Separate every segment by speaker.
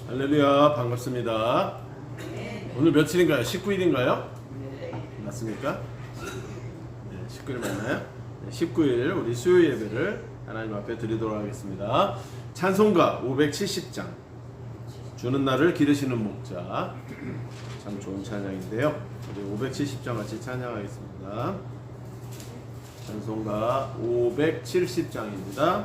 Speaker 1: 할렐루야, 반갑습니다. 오늘 며칠인가요? 19일인가요? 맞습니까? 네, 19일 맞나요? 네, 19일 우리 수요 예배를 하나님 앞에 드리도록 하겠습니다. 찬송가 570장 주는 날을 기르시는 목자, 참 좋은 찬양인데요. 우리 570장 같이 찬양하겠습니다. 찬송가 570장입니다.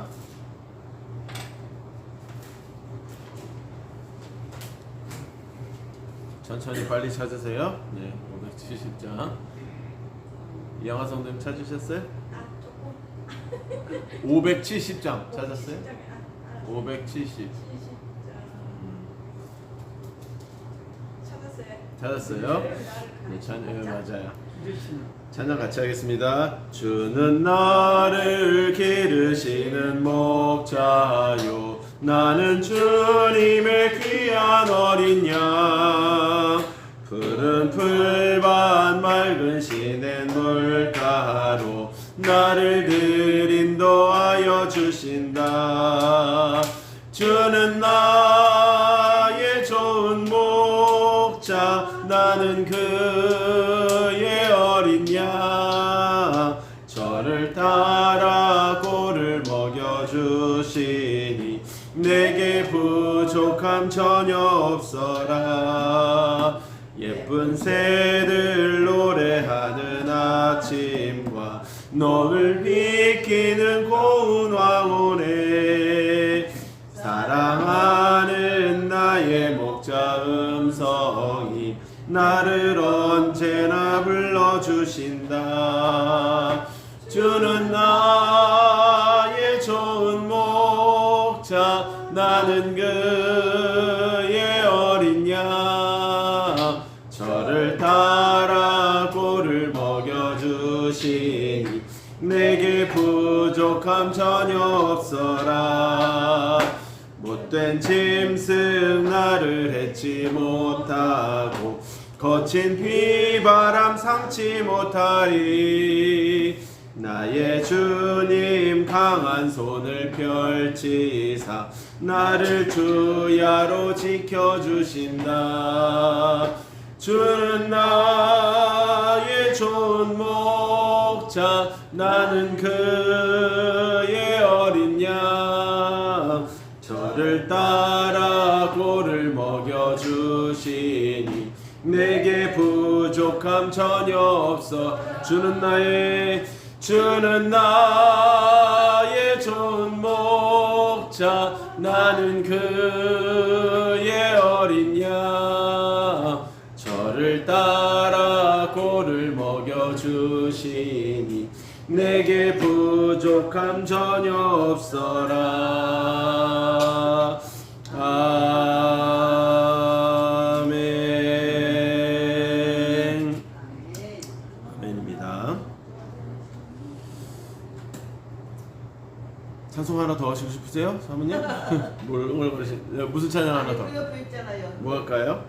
Speaker 1: 천천히 빨리 찾으세요. 네, 570장. 이양화 성도님 찾으셨어요? 570장 찾았어요? 570. 찾았어요? 네, 맞아요. 찬양 같이 하겠습니다. 주는 나를 기르시는 목자요, 나는 주님의 귀한 어린 양. 푸른 풀밭 맑은 시냇 물가로 나를 늘 인도하여 주신다. 주는 나의 좋은 목자, 나는 그의 어린 양. 저를 따라 꼴을 먹여주시니 내게 부족함 전혀 없어라. 예쁜 새들 노래하는 아침과 너를 비키는 고운 황혼에 사랑하는 나의 목자 음성이 나를 언제나 불러주신다. 주는 나의 좋은 목자, 나는 그의 어린 양. 저를 따라 꼴을 먹여주시니 내게 부족함 전혀 없어라. 못된 짐승 나를 해치 못하고 거친 비바람 상치 못하리. 나의 주님 강한 손을 펼치사 나를 주야로 지켜주신다. 주는 나의 좋은 목자, 나는 그의 어린 양. 저를 따라 꼴을 먹여주시니 내게 부족함 전혀 없어. 주는 나의 좋은 목자, 나는 그의 어린 양. 저를 따라 꼴을 먹여주시니 내게 부족함 전혀 없어라. 아멘. 아멘입니다. 찬송 하나 더 하시고 싶으세요? 사모님? 뭘 무슨 찬양 하나 더? 뭐 할까요?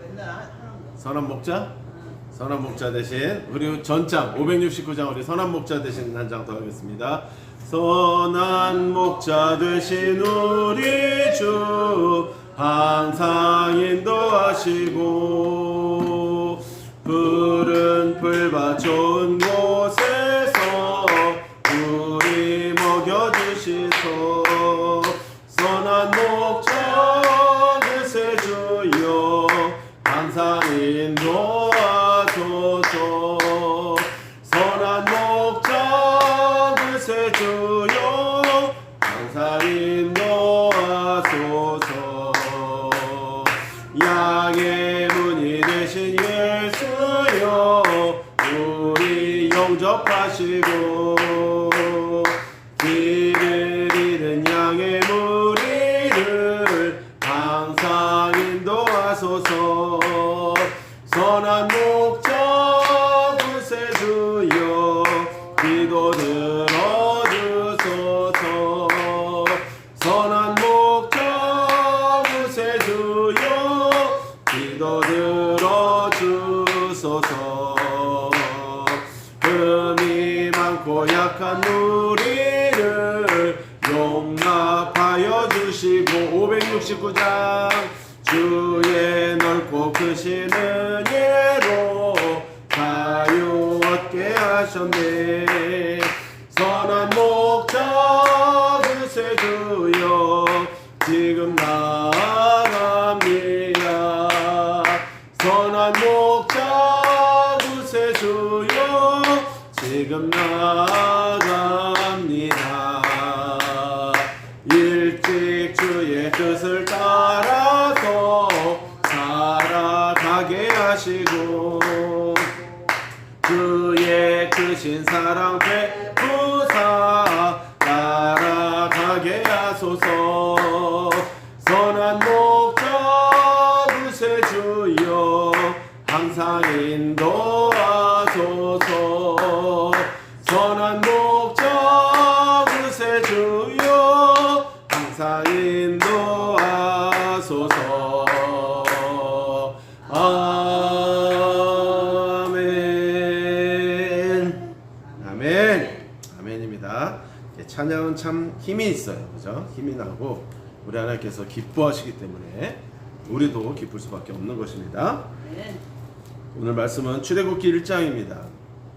Speaker 1: 선한 목자? 선한 목자 대신 우리 전장 569장 우리 선한 목자 대신 한 장 더 하겠습니다. 선한 목자 되신 우리 주 항상 인도하시고 푸른 풀밭 좋은 곳에서 우리 먹여주시소. 선한 목자 되세 주여 항상 인도하소서. 선한 목자 되세 주여 항상 인도하소서. 양의 문이 되신 예수여 우리 영접하시고 길을 잃은 양의 무리를 항상 인도하소서. 선한 목자 구세주여 기도 들어주소서. 69장 주의 넓고 크신 은혜로 자유 얻게 하셨네. 선한 목자 구세주여 지금 나갑니다. 선한 목자 구세주여 지금 나갑니다. 일찍 주의 뜻을 따라서 살아가게 하시고 주의 크신 사랑 베푸사 따라가게 하소서. 선한 목자 구세주여 항상 인도하소서. 선한 목자 구세주여 항상 인도하소서. 아멘. 아멘. 아멘입니다. 찬양은 참 힘이 있어요. 그죠? 힘이 나고 우리 하나님께서 기뻐하시기 때문에 우리도 기쁠 수밖에 없는 것입니다. 오늘 말씀은 출애굽기 1장입니다.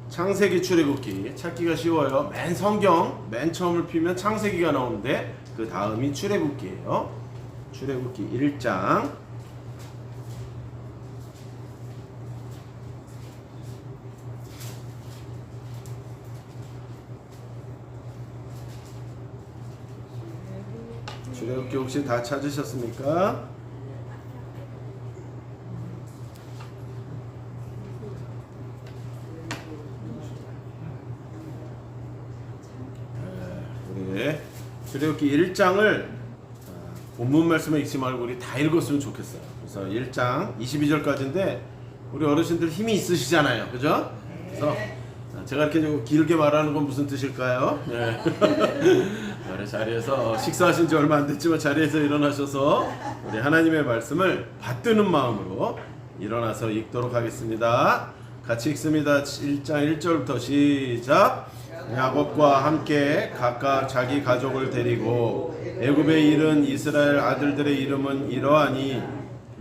Speaker 1: 창세기 출애굽기 찾기가 쉬워요. 맨 성경 맨 처음을 피면 창세기가 나오는데 그 다음이 출애굽기예요. 출애굽기 1장 출애굽기 혹시 다 찾으셨습니까? 우리 출애굽기 1장을 본문 말씀을 읽지 말고 우리 다 읽었으면 좋겠어요. 그래서 1장 22절까지인데 우리 어르신들 힘이 있으시잖아요. 그죠? 그래서 제가 이렇게 좀 길게 말하는 건 무슨 뜻일까요? 네. 자리에서 식사하신 지 얼마 안 됐지만 자리에서 일어나셔서 우리 하나님의 말씀을 받드는 마음으로 일어나서 읽도록 하겠습니다. 같이 읽습니다. 1장 1절부터 시작. 야곱과 함께 각각 자기 가족을 데리고 애굽에 이른 이스라엘 아들들의 이름은 이러하니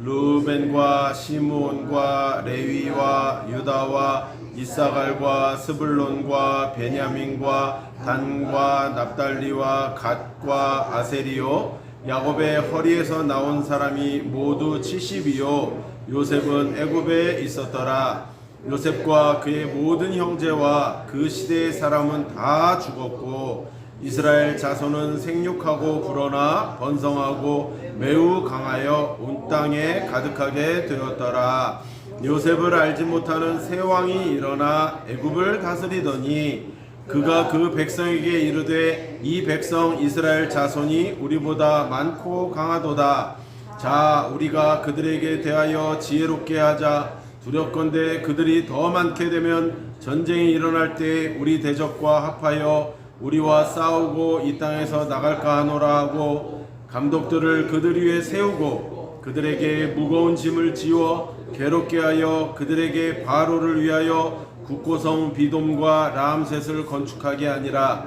Speaker 1: 르우벤과 시므온과 레위와 유다와 이사갈과 스불론과 베냐민과 단과 납달리와 갓과 아세리요. 야곱의 허리에서 나온 사람이 모두 70이요. 요셉은 애굽에 있었더라. 요셉과 그의 모든 형제와 그 시대의 사람은 다 죽었고 이스라엘 자손은 생육하고 불어나 번성하고 매우 강하여 온 땅에 가득하게 되었더라. 요셉을 알지 못하는 새 왕이 일어나 애굽을 다스리더니 그가 그 백성에게 이르되 이 백성 이스라엘 자손이 우리보다 많고 강하도다. 자 우리가 그들에게 대하여 지혜롭게 하자. 두렵건대 그들이 더 많게 되면 전쟁이 일어날 때 우리 대적과 합하여 우리와 싸우고 이 땅에서 나갈까 하노라 하고 감독들을 그들 위에 세우고 그들에게 무거운 짐을 지워 괴롭게 하여 그들에게 바로를 위하여 국고성 비돔과 라암셋을 건축하게 하니라.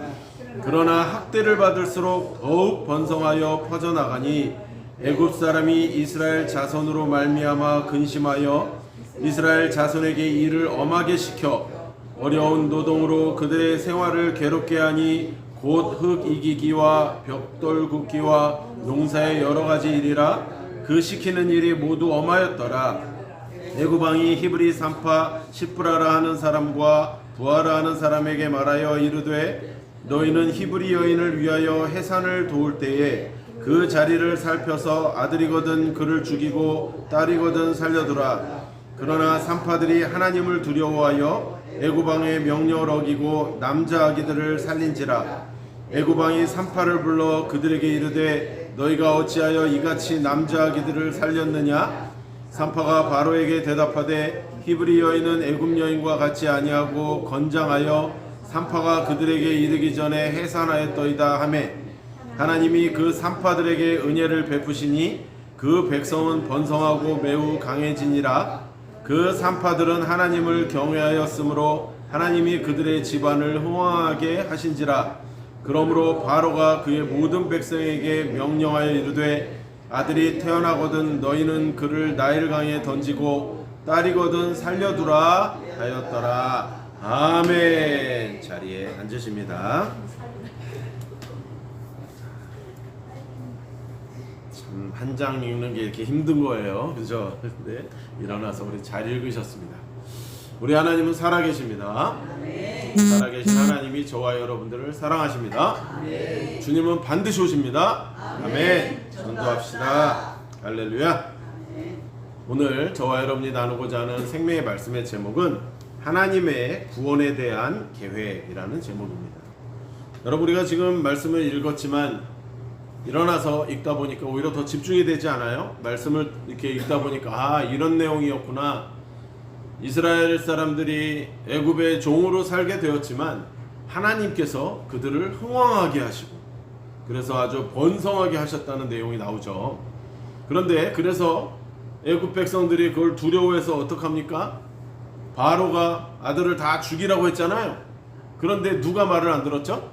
Speaker 1: 그러나 학대를 받을수록 더욱 번성하여 퍼져나가니 애굽 사람이 이스라엘 자손으로 말미암아 근심하여 이스라엘 자손에게 일을 엄하게 시켜 어려운 노동으로 그들의 생활을 괴롭게 하니 곧 흙 이기기와 벽돌 굽기와 농사의 여러 가지 일이라. 그 시키는 일이 모두 엄하였더라. 애굽 왕이 히브리 산파 시프라라 하는 사람과 부하라 하는 사람에게 말하여 이르되 너희는 히브리 여인을 위하여 해산을 도울 때에 그 자리를 살펴서 아들이거든 그를 죽이고 딸이거든 살려두라. 그러나 산파들이 하나님을 두려워하여 애굽 왕의 명령을 어기고 남자 아기들을 살린지라. 애굽 왕이 산파를 불러 그들에게 이르되 너희가 어찌하여 이같이 남자 아기들을 살렸느냐? 산파가 바로에게 대답하되 히브리 여인은 애굽 여인과 같이 아니하고 건장하여 산파가 그들에게 이르기 전에 해산하였더이다 하매 하나님이 그 산파들에게 은혜를 베푸시니 그 백성은 번성하고 매우 강해지니라. 그 산파들은 하나님을 경외하였으므로 하나님이 그들의 집안을 흥왕하게 하신지라. 그러므로 바로가 그의 모든 백성에게 명령하여 이르되 아들이 태어나거든 너희는 그를 나일 강에 던지고 딸이거든 살려두라 하였더라. 아멘. 자리에 앉으십니다. 참 한 장 읽는 게 이렇게 힘든 거예요, 그죠? 네, 일어나서 우리 잘 읽으셨습니다. 우리 하나님은 살아계십니다. 살아계신 하나님이 저와 여러분들을 사랑하십니다. 주님은 반드시 오십니다. 아멘. 전도합시다. 할렐루야. 오늘 저와 여러분이 나누고자 하는 생명의 말씀의 제목은 하나님의 구원에 대한 계획이라는 제목입니다. 여러분, 우리가 지금 말씀을 읽었지만 일어나서 읽다 보니까 오히려 더 집중이 되지 않아요? 말씀을 이렇게 읽다 보니까 이런 내용이었구나. 이스라엘 사람들이 애굽의 종으로 살게 되었지만 하나님께서 그들을 흥왕하게 하시고 그래서 아주 번성하게 하셨다는 내용이 나오죠. 그런데 그래서 애굽 백성들이 그걸 두려워해서 어떡합니까? 바로가 아들을 다 죽이라고 했잖아요. 그런데 누가 말을 안 들었죠?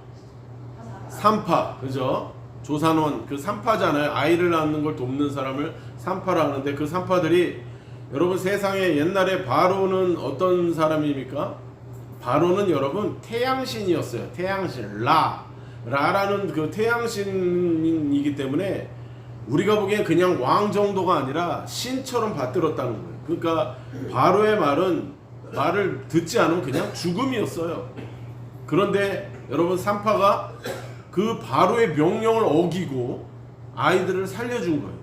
Speaker 1: 산파, 그죠? 조산원, 그 산파잖아요. 아이를 낳는 걸 돕는 사람을 산파라 하는데 그 산파들이, 여러분, 세상에 옛날에 바로는 어떤 사람입니까? 바로는 여러분 태양신이었어요. 태양신, 라라는 그 태양신이기 때문에 우리가 보기엔 그냥 왕 정도가 아니라 신처럼 받들었다는 거예요. 그러니까 바로의 말을 듣지 않으면 그냥 죽음이었어요. 그런데 여러분, 산파가 그 바로의 명령을 어기고 아이들을 살려준 거예요.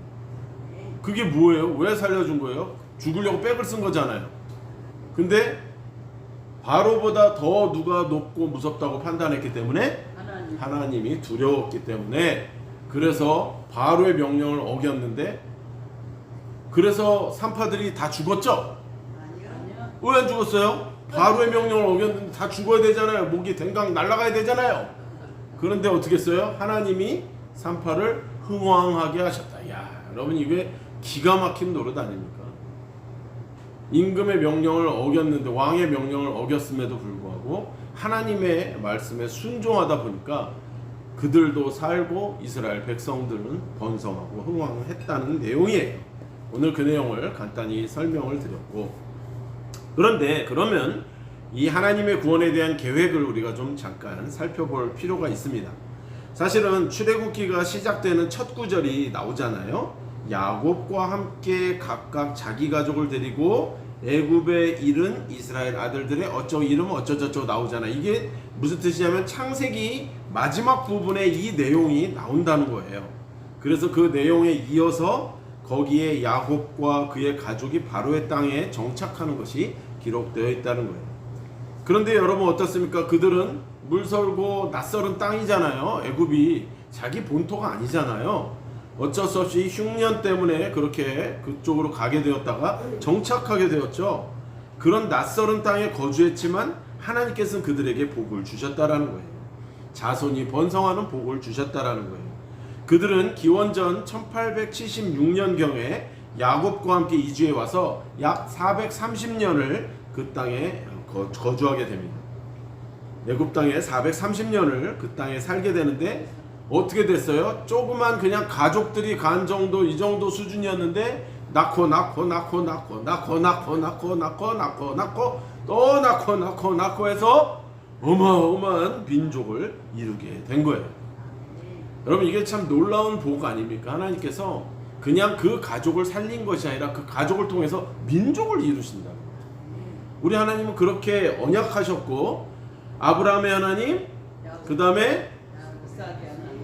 Speaker 1: 그게 뭐예요? 왜 살려준 거예요? 죽으려고 백을 쓴 거잖아요. 근데 바로보다 더 누가 높고 무섭다고 판단했기 때문에 하나님이 두려웠기 때문에, 그래서 바로의 명령을 어겼는데, 그래서 산파들이 다 죽었죠? 왜 안 죽었어요? 바로의 명령을 어겼는데 다 죽어야 되잖아요. 목이 댕강 날아가야 되잖아요. 그런데 어떻게 했어요? 하나님이 산파를 흥왕하게 하셨다. 야, 여러분, 이게 기가 막힌 노릇 아닙니까? 임금의 명령을 어겼는데, 왕의 명령을 어겼음에도 불구하고 하나님의 말씀에 순종하다 보니까 그들도 살고 이스라엘 백성들은 번성하고 흥왕했다는 내용이에요. 오늘 그 내용을 간단히 설명을 드렸고, 그런데 그러면 이 하나님의 구원에 대한 계획을 우리가 좀 잠깐 살펴볼 필요가 있습니다. 사실은 출애굽기가 시작되는 첫 구절이 나오잖아요. 야곱과 함께 각각 자기 가족을 데리고 애굽에 이른 이스라엘 아들들의 어쩌고 이름 어쩌저쩌고 나오잖아요. 이게 무슨 뜻이냐면 창세기 마지막 부분에 이 내용이 나온다는 거예요. 그래서 그 내용에 이어서 거기에 야곱과 그의 가족이 바로의 땅에 정착하는 것이 기록되어 있다는 거예요. 그런데 여러분 어떻습니까? 그들은 물설고 낯설은 땅이잖아요. 애굽이 자기 본토가 아니잖아요. 어쩔 수 없이 흉년 때문에 그렇게 그쪽으로 가게 되었다가 정착하게 되었죠. 그런 낯설은 땅에 거주했지만 하나님께서는 그들에게 복을 주셨다라는 거예요. 자손이 번성하는 복을 주셨다라는 거예요. 그들은 기원전 1876년경에 야곱과 함께 이주해 와서 약 430년을 그 땅에 거주하게 됩니다. 애굽 땅에 430년을 그 땅에 살게 되는데 어떻게 됐어요? 조그만 그냥 가족들이 간 정도, 이 정도 수준이었는데 낳고 해서 어마어마한 민족을 이루게 된 거예요. 여러분, 이게 참 놀라운 복 아닙니까? 하나님께서 그냥 그 가족을 살린 것이 아니라 그 가족을 통해서 민족을 이루신다. 우리 하나님은 그렇게 언약하셨고, 아브라함의 하나님, 그 다음에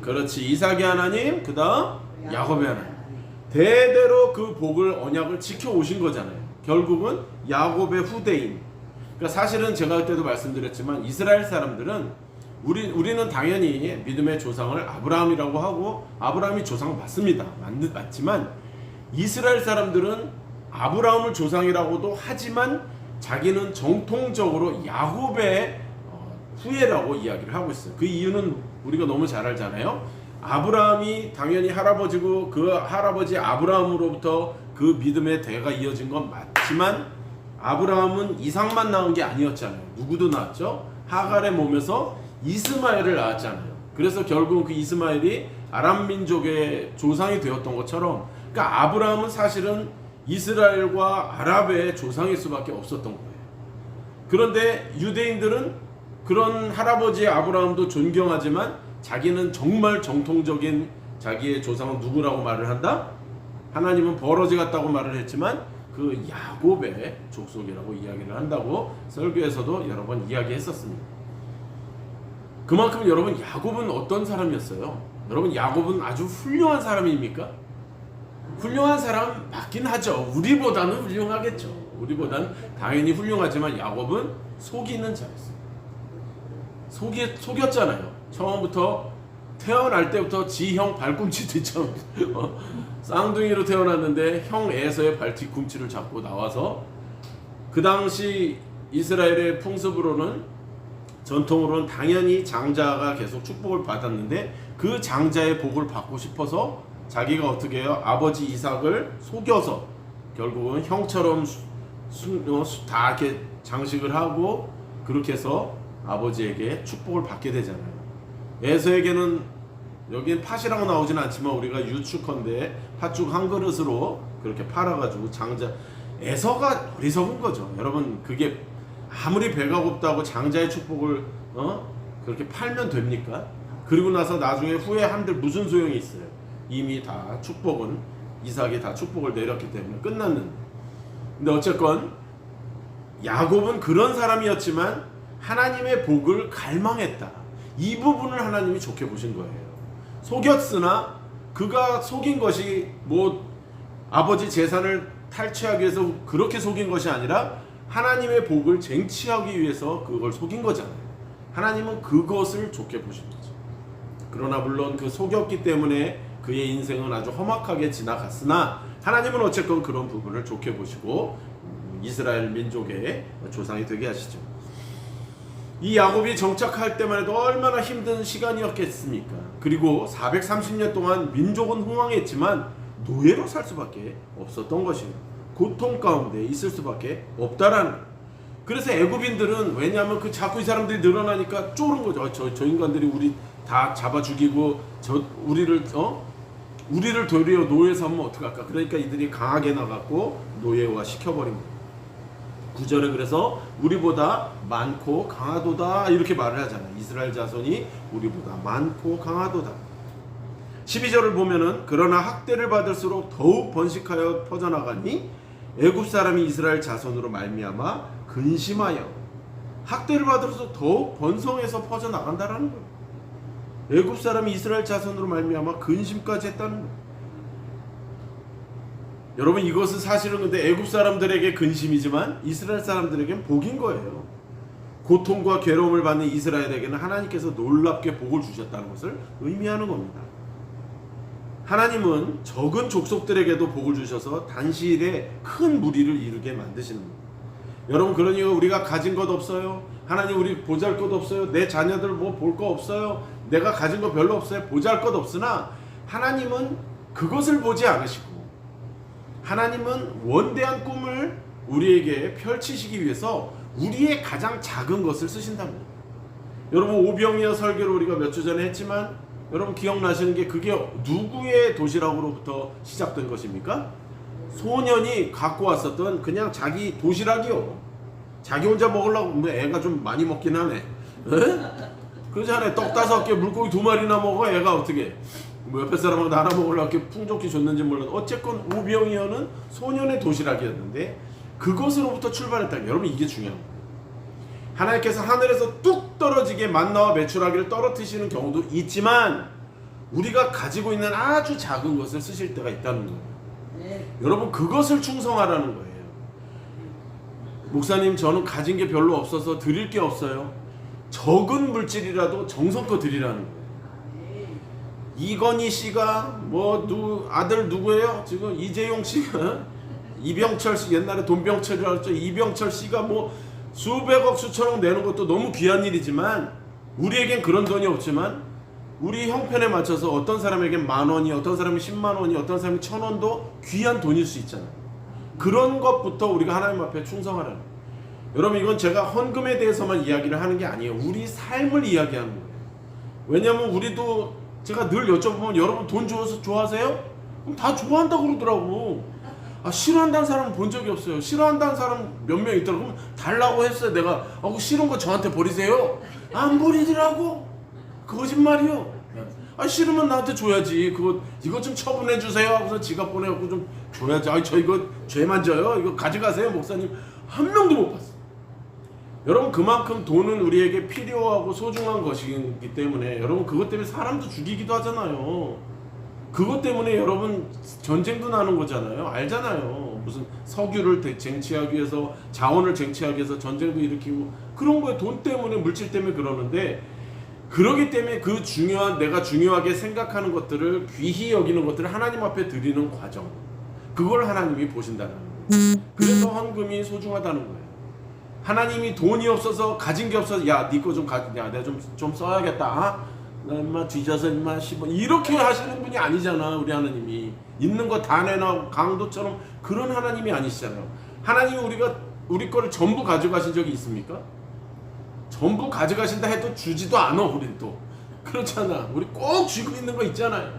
Speaker 1: 그렇지, 이삭의 하나님, 그 다음 야곱의 하나님, 대대로 그 복을, 언약을 지켜오신 거잖아요. 결국은 야곱의 후대인. 그러니까 사실은 제가 그때도 말씀드렸지만 이스라엘 사람들은 우리는 당연히 믿음의 조상을 아브라함이라고 하고 아브라함이 조상 맞습니다. 맞지만 이스라엘 사람들은 아브라함을 조상이라고도 하지만 자기는 정통적으로 야곱의 후예라고 이야기를 하고 있어요. 그 이유는 우리가 너무 잘 알잖아요. 아브라함이 당연히 할아버지고 그 할아버지 아브라함으로부터 그 믿음의 대가 이어진 건 맞지만 아브라함은 이삭만 낳은 게 아니었잖아요. 누구도 낳았죠. 하갈의 몸에서 이스마엘을 낳았잖아요. 그래서 결국은 그 이스마엘이 아람 민족의 조상이 되었던 것처럼, 그러니까 아브라함은 사실은 이스라엘과 아랍의 조상일 수밖에 없었던 거예요. 그런데 유대인들은 그런 할아버지 아브라함도 존경하지만 자기는 정말 정통적인 자기의 조상은 누구라고 말을 한다? 하나님은 버러지 같다고 말을 했지만 그 야곱의 족속이라고 이야기를 한다고 설교에서도 여러 번 이야기했었습니다. 그만큼 여러분, 야곱은 어떤 사람이었어요? 여러분, 야곱은 아주 훌륭한 사람입니까? 훌륭한 사람 맞긴 하죠. 우리보다는 훌륭하겠죠. 우리보다는 당연히 훌륭하지만 야곱은 속이는 자였어요. 속였잖아요. 처음부터 태어날 때부터 지 형 발꿈치 뒤처럼 쌍둥이로 태어났는데 형 에서의 발 뒤꿈치를 잡고 나와서, 그 당시 이스라엘의 풍습으로는, 전통으로는 당연히 장자가 계속 축복을 받았는데 그 장자의 복을 받고 싶어서 자기가 어떻게 해요? 아버지 이삭을 속여서 결국은 형처럼 다 이렇게 장식을 하고 그렇게 해서 아버지에게 축복을 받게 되잖아요. 에서에게는, 여기엔 팥이라고 나오진 않지만 우리가 유축헌데 팥죽 한 그릇으로 그렇게 팔아가지고 장자, 에서가 어리석은 거죠. 여러분, 그게 아무리 배가 고프다고 장자의 축복을 그렇게 팔면 됩니까? 그리고 나서 나중에 후회 한들 무슨 소용이 있어요? 이미 다 축복은, 이삭이 다 축복을 내렸기 때문에 끝났는데. 근데 어쨌건 야곱은 그런 사람이었지만 하나님의 복을 갈망했다. 이 부분을 하나님이 좋게 보신 거예요. 속였으나 그가 속인 것이 뭐 아버지 재산을 탈취하기 위해서 그렇게 속인 것이 아니라 하나님의 복을 쟁취하기 위해서 그걸 속인 거잖아요. 하나님은 그것을 좋게 보신 거죠. 그러나 물론 그 속였기 때문에 그의 인생은 아주 험악하게 지나갔으나 하나님은 어쨌건 그런 부분을 좋게 보시고 이스라엘 민족의 조상이 되게 하시죠. 이 야곱이 정착할 때만 해도 얼마나 힘든 시간이었겠습니까? 그리고 430년 동안 민족은 흥왕했지만 노예로 살 수밖에 없었던 것이에요. 고통 가운데 있을 수밖에 없다라는 거예요. 그래서 애굽인들은, 왜냐하면 그 자꾸 이 사람들이 늘어나니까 쫄은 거죠. 저 인간들이 우리 다 잡아 죽이고 우리를 도리어 노예 삼으면 어떡할까? 그러니까 이들이 강하게 나갔고 노예화 시켜버린 거예요. 9절에 그래서 우리보다 많고 강하도다 이렇게 말을 하잖아요. 이스라엘 자손이 우리보다 많고 강하도다. 12절을 보면은, 그러나 학대를 받을수록 더욱 번식하여 퍼져나가니 애굽 사람이 이스라엘 자손으로 말미암아 근심하여, 학대를 받을수록 더욱 번성해서 퍼져나간다라는 거예요. 애굽 사람이 이스라엘 자손으로 말미암아 근심까지 했다는 거예요. 여러분, 이것은 사실은 근데 애굽 사람들에게 근심이지만 이스라엘 사람들에게는 복인 거예요. 고통과 괴로움을 받는 이스라엘에게는 하나님께서 놀랍게 복을 주셨다는 것을 의미하는 겁니다. 하나님은 적은 족속들에게도 복을 주셔서 단시일에 큰 무리를 이루게 만드시는 겁니다. 여러분, 그러니까 우리가 가진 것 없어요? 하나님, 우리 보잘 것 없어요? 내 자녀들 뭐 볼 거 없어요? 내가 가진 거 별로 없어요? 보잘 것 없으나 하나님은 그것을 보지 않으시고 하나님은 원대한 꿈을 우리에게 펼치시기 위해서 우리의 가장 작은 것을 쓰신답니다. 여러분, 오병이어 설교를 우리가 몇 주 전에 했지만 여러분 기억나시는 게, 그게 누구의 도시락으로부터 시작된 것입니까? 소년이 갖고 왔었던 그냥 자기 도시락이요. 자기 혼자 먹으려고, 뭐 애가 좀 많이 먹긴 하네. 그러잖아요. 떡 5개, 물고기 2마리나 먹어. 애가 어떻게, 뭐 옆에 사람한테 하나 먹으려고 이렇게 풍족히 줬는지 몰라도 어쨌건 오병이어는 소년의 도시락이었는데 그것으로부터 출발했다. 여러분, 이게 중요한 거예요. 하나님께서 하늘에서 뚝 떨어지게 만나와 메추라기를 떨어뜨리시는 경우도 있지만 우리가 가지고 있는 아주 작은 것을 쓰실 때가 있다는 거예요. 네. 여러분, 그것을 충성하라는 거예요. 목사님, 저는 가진 게 별로 없어서 드릴 게 없어요. 적은 물질이라도 정성껏 드리라는 거예요. 이건희 씨가 아들 누구예요? 지금 이재용 씨가 이병철 씨, 옛날에 돈병철이라고 했죠. 이병철 씨가 수백억 수천억 내는 것도 너무 귀한 일이지만 우리에겐 그런 돈이 없지만 우리 형편에 맞춰서 어떤 사람에겐 10,000원이, 어떤 사람이 100,000원이, 어떤 사람이 1,000원도 귀한 돈일 수 있잖아요. 그런 것부터 우리가 하나님 앞에 충성하라는 거예요. 여러분, 이건 제가 헌금에 대해서만 이야기를 하는 게 아니에요. 우리 삶을 이야기하는 거예요. 왜냐면 우리도 제가 늘 여쭤보면 여러분 돈 줘서 좋아하세요? 그럼 다 좋아한다고 그러더라고. 아, 싫어한다는 사람은 본 적이 없어요. 싫어한다는 사람 몇 명 있더라고. 그럼 달라고 했어요. 내가 그 싫은 거 저한테 버리세요. 안 버리더라고. 거짓말이요. 아, 싫으면 나한테 줘야지. 이거 좀 처분해 주세요 하고서 지갑 보내갖고 좀 줘야지. 아, 저 이거 죄만 져요. 이거 가져가세요 목사님. 한 명도 못 봤어. 여러분, 그만큼 돈은 우리에게 필요하고 소중한 것이기 때문에 여러분, 그것 때문에 사람도 죽이기도 하잖아요. 그것 때문에 여러분 전쟁도 나는 거잖아요. 알잖아요. 무슨 석유를 쟁취하기 위해서, 자원을 쟁취하기 위해서 전쟁도 일으키고 그런 거에 돈 때문에, 물질 때문에 그러는데, 그러기 때문에 그 중요한, 내가 중요하게 생각하는 것들을, 귀히 여기는 것들을 하나님 앞에 드리는 과정, 그걸 하나님이 보신다는 거예요. 그래서 헌금이 소중하다는 거예요. 하나님이 돈이 없어서, 가진 게 없어서, 야, 네 거 좀 야, 내가 좀 써야겠다. 아? 나 인마 뒤져서 인마 10원 이렇게 하시는 분이 아니잖아. 우리 하나님이 있는 거 다 내놔 강도처럼 그런 하나님이 아니시잖아요. 하나님이 우리 거를 전부 가져가신 적이 있습니까? 전부 가져가신다 해도 주지도 않아. 우린 또 그렇잖아. 우리 꼭 쥐고 있는 거 있잖아요.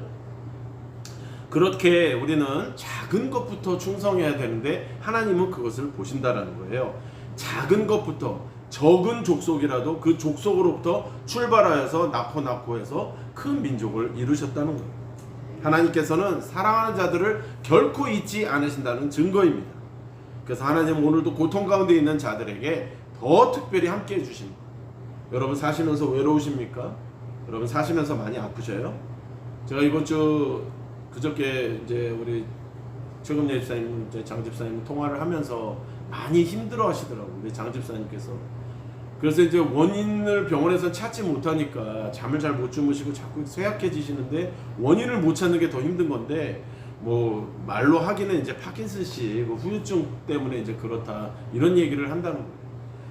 Speaker 1: 그렇게 우리는 작은 것부터 충성해야 되는데 하나님은 그것을 보신다라는 거예요. 작은 것부터, 적은 족속이라도 그 족속으로부터 출발하여서 낳고 해서 큰 민족을 이루셨다는 거예요. 하나님께서는 사랑하는 자들을 결코 잊지 않으신다는 증거입니다. 그래서 하나님은 오늘도 고통 가운데 있는 자들에게 더 특별히 함께 해주신 거예요. 여러분 사시면서 외로우십니까? 여러분 사시면서 많이 아프셔요? 제가 이번 주 그저께 이제 우리 최금예 집사님, 장 집사님 통화를 하면서 많이 힘들어 하시더라고요. 우리 장 집사님께서. 그래서 이제 원인을 병원에서 찾지 못하니까 잠을 잘 못 주무시고 자꾸 쇠약해지시는데, 원인을 못 찾는 게 더 힘든 건데, 뭐 말로 하기는 이제 파킨슨씨 후유증 때문에 이제 그렇다, 이런 얘기를 한다는 거예요.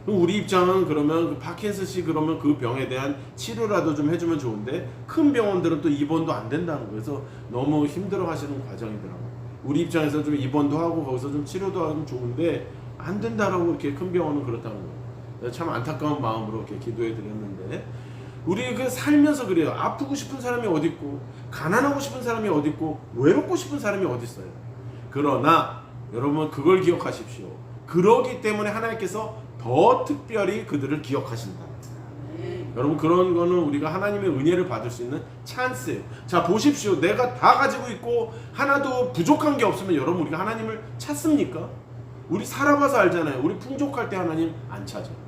Speaker 1: 그럼 우리 입장은 그러면 그 파킨슨씨, 그러면 그 병에 대한 치료라도 좀 해주면 좋은데, 큰 병원들은 또 입원도 안 된다는 거예요. 그래서 너무 힘들어 하시는 과정이더라고요. 우리 입장에서 좀 입원도 하고 거기서 좀 치료도 하면 좋은데 안 된다라고, 이렇게 큰 병원은 그렇다는 거예요. 참 안타까운 마음으로 이렇게 기도해 드렸는데, 우리 그 살면서 그래요. 아프고 싶은 사람이 어디 있고, 가난하고 싶은 사람이 어디 있고, 외롭고 싶은 사람이 어디 있어요. 그러나 여러분 그걸 기억하십시오. 그러기 때문에 하나님께서 더 특별히 그들을 기억하신다. 여러분, 그런 거는 우리가 하나님의 은혜를 받을 수 있는 찬스예요. 자, 보십시오. 내가 다 가지고 있고 하나도 부족한 게 없으면 여러분 우리가 하나님을 찾습니까? 우리 살아봐서 알잖아요. 우리 풍족할 때 하나님 안 찾아요.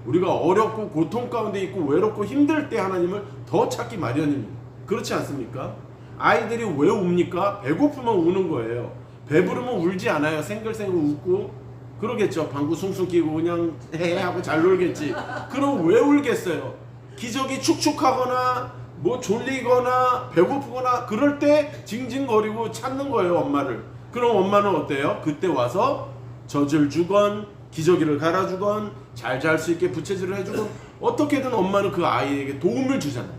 Speaker 1: 우리가 어렵고 고통 가운데 있고 외롭고 힘들 때 하나님을 더 찾기 마련입니다. 그렇지 않습니까? 아이들이 왜 웁니까? 배고프면 우는 거예요. 배부르면 울지 않아요. 생글생글 웃고 그러겠죠. 방구 숭숭 끼고 그냥 해 하고 잘 놀겠지. 그럼 왜 울겠어요? 기저귀 축축하거나 뭐 졸리거나 배고프거나 그럴 때 징징거리고 찾는 거예요, 엄마를. 그럼 엄마는 어때요? 그때 와서 젖을 주건 기저귀를 갈아주건 잘 잘 수 있게 부채질을 해주건 어떻게든 엄마는 그 아이에게 도움을 주잖아요.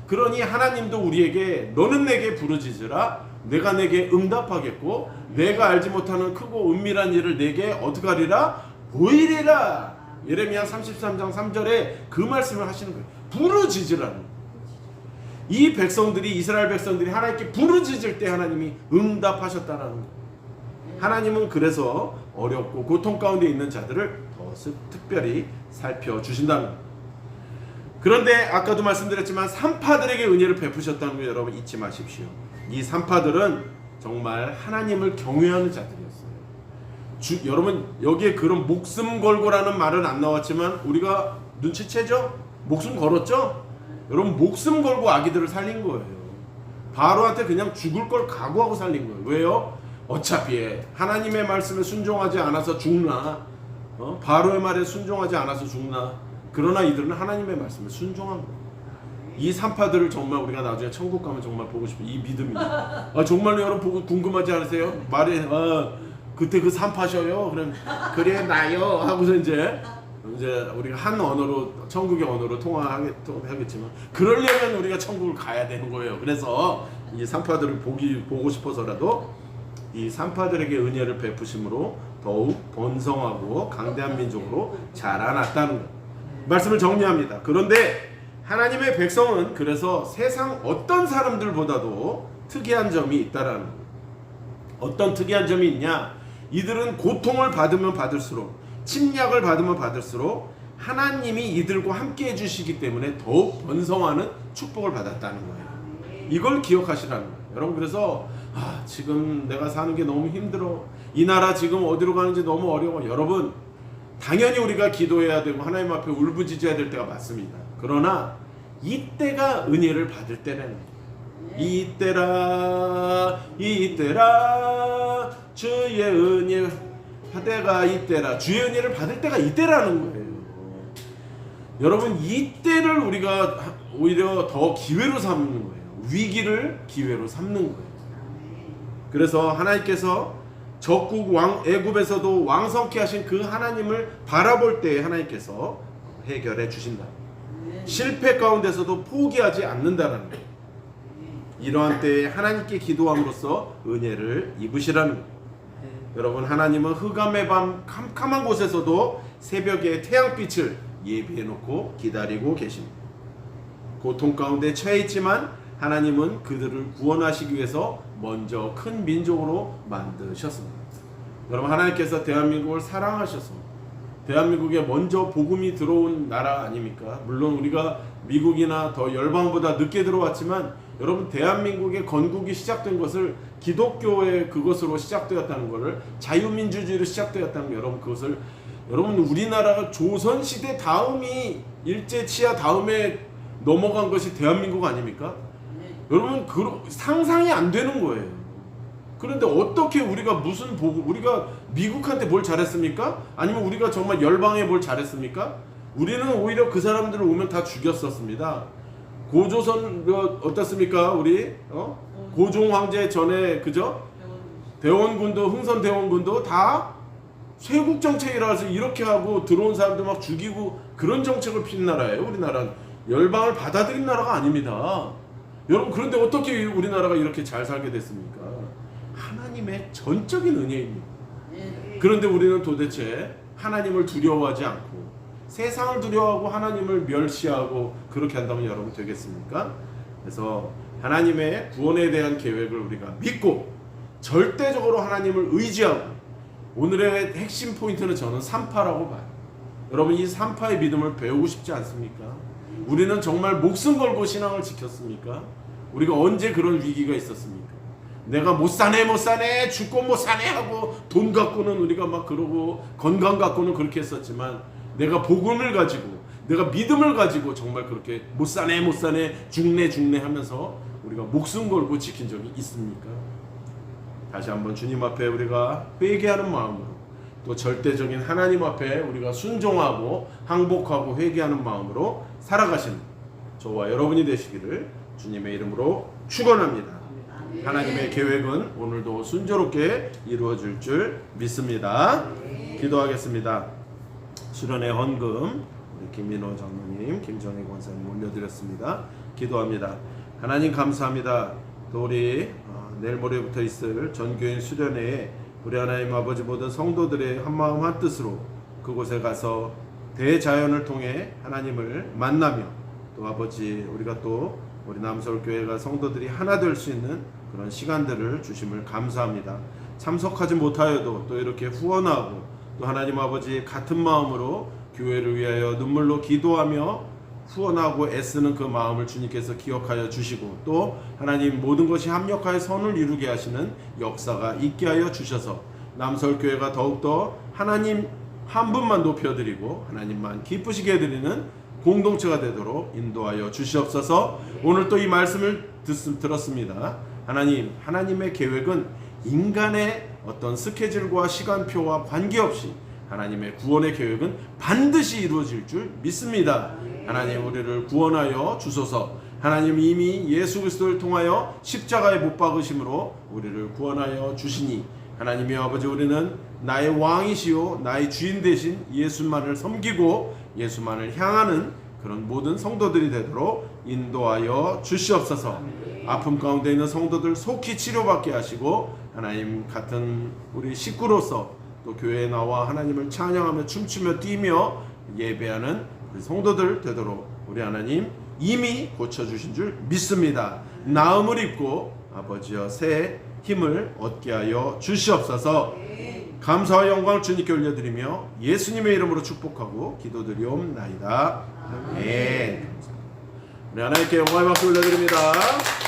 Speaker 1: 그러니 하나님도 우리에게 너는 내게 부르짖으라 내가 내게 응답하겠고 내가 알지 못하는 크고 은밀한 일을 내게 어떻게 하리라 보이리라. 예레미야 33장 3절에 그 말씀을 하시는 거예요. 부르짖으라는 거예요. 이 백성들이, 이스라엘 백성들이 하나님께 부르짖을 때 하나님이 응답하셨다는 거예요. 하나님은 그래서 어렵고 고통 가운데 있는 자들을 더 특별히 살펴주신다는 거예요. 그런데 아까도 말씀드렸지만 산파들에게 은혜를 베푸셨다는 거 여러분 잊지 마십시오. 이 산파들은 정말 하나님을 경외하는 자들이었어요. 여러분 여기에 그런 목숨 걸고라는 말은 안 나왔지만 우리가 눈치채죠? 목숨 걸었죠? 여러분 목숨 걸고 아기들을 살린 거예요. 바로한테 그냥 죽을 걸 각오하고 살린 거예요. 왜요? 어차피 하나님의 말씀에 순종하지 않아서 죽나, 바로의 말에 순종하지 않아서 죽나. 그러나 이들은 하나님의 말씀에 순종한 거예요. 이 산파들을 정말 우리가 나중에 천국 가면 정말 보고 싶어요. 이 믿음이. 정말로 여러분 보고 궁금하지 않으세요? 말에 그때 그 산파셔요. 그럼 그래 나요 하고서 이제 우리가 한 언어로 천국의 언어로 통화하겠지만 그러려면 우리가 천국을 가야 되는 거예요. 그래서 이 산파들을 보고 싶어서라도 이 산파들에게 은혜를 베푸심으로 더욱 번성하고 강대한 민족으로 자라났다는 것. 말씀을 정리합니다. 그런데 하나님의 백성은 그래서 세상 어떤 사람들보다도 특이한 점이 있다라는 거예요. 어떤 특이한 점이 있냐? 이들은 고통을 받으면 받을수록, 침략을 받으면 받을수록 하나님이 이들과 함께 해주시기 때문에 더욱 번성하는 축복을 받았다는 거예요. 이걸 기억하시라는 거예요. 여러분, 그래서 지금 내가 사는 게 너무 힘들어, 이 나라 지금 어디로 가는지 너무 어려워. 여러분, 당연히 우리가 기도해야 되고 하나님 앞에 울부짖어야 될 때가 맞습니다. 그러나 이때가 은혜를 받을 때라는 거예요. 이때라 주의 은혜 때가 이때라, 주의 은혜를 받을 때가 이때라는 거예요. 여러분, 이때를 우리가 오히려 더 기회로 삼는 거예요. 위기를 기회로 삼는 거예요. 그래서 하나님께서 적국 애굽에서도 왕성케 하신 그 하나님을 바라볼 때 하나님께서 해결해 주신다. 실패 가운데서도 포기하지 않는다라는 거예요. 이러한 때에 하나님께 기도함으로써 은혜를 입으시라는 거예요. 여러분, 하나님은 흑암의 밤 캄캄한 곳에서도 새벽에 태양빛을 예비해 놓고 기다리고 계십니다. 고통 가운데 처해 있지만 하나님은 그들을 구원하시기 위해서 먼저 큰 민족으로 만드셨습니다. 여러분, 하나님께서 대한민국을 사랑하셔서 대한민국에 먼저 복음이 들어온 나라 아닙니까? 물론 우리가 미국이나 더 열방보다 늦게 들어왔지만 여러분, 대한민국의 건국이 시작된 것을 기독교의 그것으로 시작되었다는 것을, 자유민주주의로 시작되었다는 것, 여러분, 그것을, 여러분, 우리나라가 조선시대 다음이 일제치하 다음에 넘어간 것이 대한민국 아닙니까? 여러분, 상상이 안 되는 거예요. 그런데 어떻게 우리가 무슨 복음, 우리가 미국한테 뭘 잘했습니까? 아니면 우리가 정말 열방에 뭘 잘했습니까? 우리는 오히려 그 사람들을 오면 다 죽였었습니다. 고조선 어떻습니까? 우리 고종 황제 전에, 그죠? 대원군도, 흥선 대원군도 다 쇄국 정책이라서 이렇게 하고 들어온 사람들 막 죽이고 그런 정책을 핀 나라예요. 우리나라는 열방을 받아들인 나라가 아닙니다. 여러분, 그런데 어떻게 우리나라가 이렇게 잘 살게 됐습니까? 하나님의 전적인 은혜입니다. 그런데 우리는 도대체 하나님을 두려워하지 않고 세상을 두려워하고 하나님을 멸시하고 그렇게 한다면 여러분 되겠습니까? 그래서 하나님의 구원에 대한 계획을 우리가 믿고 절대적으로 하나님을 의지하고, 오늘의 핵심 포인트는 저는 3파라고 봐요. 여러분, 이 3파의 믿음을 배우고 싶지 않습니까? 우리는 정말 목숨 걸고 신앙을 지켰습니까? 우리가 언제 그런 위기가 있었습니까? 내가 못 사네 죽고 못 사네 하고 돈 갖고는 우리가 막 그러고 건강 갖고는 그렇게 했었지만, 내가 복음을 가지고 내가 믿음을 가지고 정말 그렇게 못 사네 죽네 하면서 우리가 목숨 걸고 지킨 적이 있습니까? 다시 한번 주님 앞에 우리가 회개하는 마음으로, 또 절대적인 하나님 앞에 우리가 순종하고 항복하고 회개하는 마음으로 살아가시는 저와 여러분이 되시기를 주님의 이름으로 축원합니다. 하나님의 계획은 오늘도 순조롭게 이루어질 줄 믿습니다. 기도하겠습니다. 수련의 헌금 우리 김민호 장로님, 김정희 권사님 올려드렸습니다. 기도합니다. 하나님 감사합니다. 또 우리 내일 모레부터 있을 전교인 수련회에 우리 하나님 아버지 모든 성도들의 한마음 한뜻으로 그곳에 가서 대자연을 통해 하나님을 만나며, 또 아버지 우리가 또 우리 남서울교회가 성도들이 하나 될 수 있는 그런 시간들을 주심을 감사합니다. 참석하지 못하여도 또 이렇게 후원하고, 또 하나님 아버지 같은 마음으로 교회를 위하여 눈물로 기도하며 후원하고 애쓰는 그 마음을 주님께서 기억하여 주시고, 또 하나님 모든 것이 합력하여 선을 이루게 하시는 역사가 있게 하여 주셔서 남서울교회가 더욱더 하나님 한 분만 높여드리고 하나님만 기쁘시게 해드리는 공동체가 되도록 인도하여 주시옵소서. 오늘 또 이 말씀을 들었습니다. 하나님의 계획은 인간의 어떤 스케줄과 시간표와 관계없이 하나님의 구원의 계획은 반드시 이루어질 줄 믿습니다. 하나님, 우리를 구원하여 주소서. 하나님 이미 예수 그리스도를 통하여 십자가에 못 박으심으로 우리를 구원하여 주시니, 하나님의 아버지, 우리는 나의 왕이시요 나의 주인 되신 예수만을 섬기고 예수만을 향하는 그런 모든 성도들이 되도록 인도하여 주시옵소서. 아픔 가운데 있는 성도들 속히 치료받게 하시고, 하나님 같은 우리 식구로서 또 교회에 나와 하나님을 찬양하며 춤추며 뛰며 예배하는 우리 성도들 되도록 우리 하나님 이미 고쳐주신 줄 믿습니다. 나음을 입고 아버지여 새 힘을 얻게 하여 주시옵소서. 감사와 영광을 주님께 올려드리며 예수님의 이름으로 축복하고 기도드리옵나이다. 아멘. 우리 하나님께 영광의 박수 올려드립니다.